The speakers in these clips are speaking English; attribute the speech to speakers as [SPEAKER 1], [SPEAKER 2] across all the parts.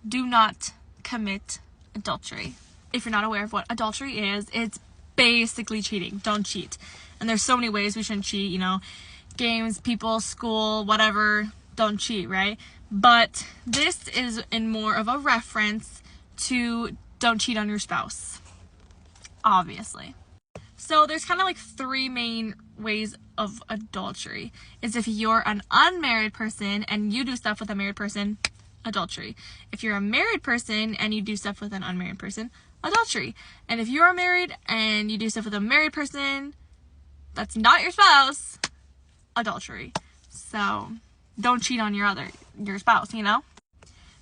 [SPEAKER 1] do not commit adultery. If you're not aware of what adultery is, it's basically cheating. Don't cheat. And there's so many ways we shouldn't cheat, you know, games, people, school, whatever, don't cheat, right? But this is in more of a reference to don't cheat on your spouse, obviously. So there's kind of like three main ways of adultery. Is if you're an unmarried person and you do stuff with a married person, adultery. If you're a married person and you do stuff with an unmarried person, adultery. And if you're married and you do stuff with a married person that's not your spouse, adultery. So don't cheat on your spouse, you know?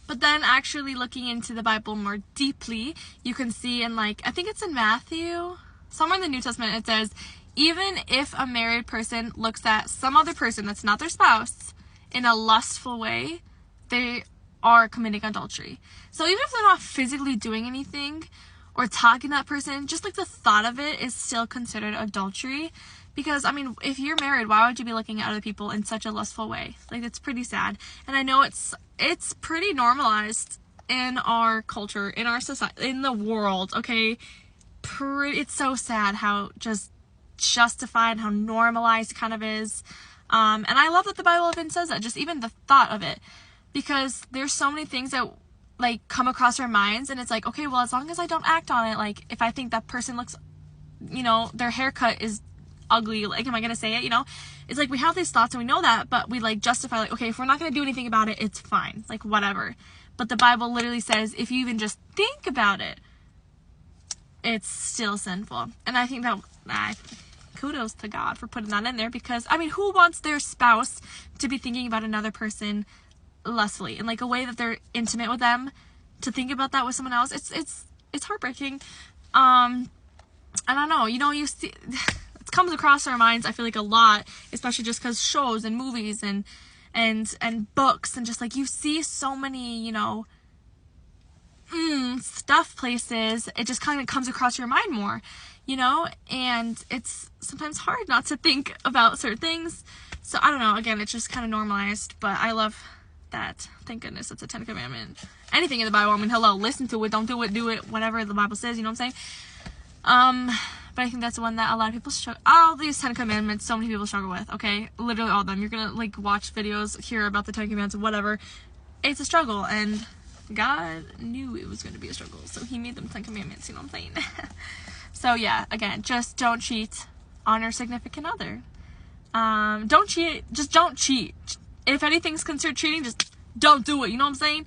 [SPEAKER 1] But then actually looking into the Bible more deeply, you can see in I think it's in Matthew, somewhere in the New Testament, it says, even if a married person looks at some other person that's not their spouse in a lustful way, they are committing adultery. So even if they're not physically doing anything or talking to that person, just the thought of it is still considered adultery. Because, I mean, if you're married, why would you be looking at other people in such a lustful way? It's pretty sad. And I know it's pretty normalized in our culture, in our society, in the world, okay? It's so sad how just justified, how normalized it kind of is. And I love that the Bible even says that, just even the thought of it. Because there's so many things that, come across our minds, and it's okay, well, as long as I don't act on it, if I think that person looks, you know, their haircut is ugly, am I gonna say it, you know? It's we have these thoughts and we know that, but we justify okay, if we're not gonna do anything about it, it's fine, whatever. But the Bible literally says if you even just think about it, it's still sinful. And I think that kudos to God for putting that in there, because I mean, who wants their spouse to be thinking about another person lustfully in a way that they're intimate with them, to think about that with someone else? It's heartbreaking. I don't know, you know, you see it comes across our minds, I feel a lot, especially just because shows and movies and books, and just you see so many, you know, stuff places, it just kind of comes across your mind more, you know, and it's sometimes hard not to think about certain things. So I don't know, again, it's just kind of normalized, but I love that. Thank goodness it's a 10 commandment. Anything in the Bible, I mean, hello, listen to it, don't do it, do it, whatever the Bible says, you know what I'm saying? But I think that's one that a lot of people struggle. All these 10 commandments, so many people struggle with, okay? Literally all of them. You're gonna, watch videos, hear about the 10 commandments, whatever. It's a struggle, and God knew it was gonna be a struggle, so he made them 10 commandments, you know what I'm saying? So yeah, again, just don't cheat on your significant other. Don't cheat, just don't cheat. If anything's considered cheating, just don't do it, you know what I'm saying?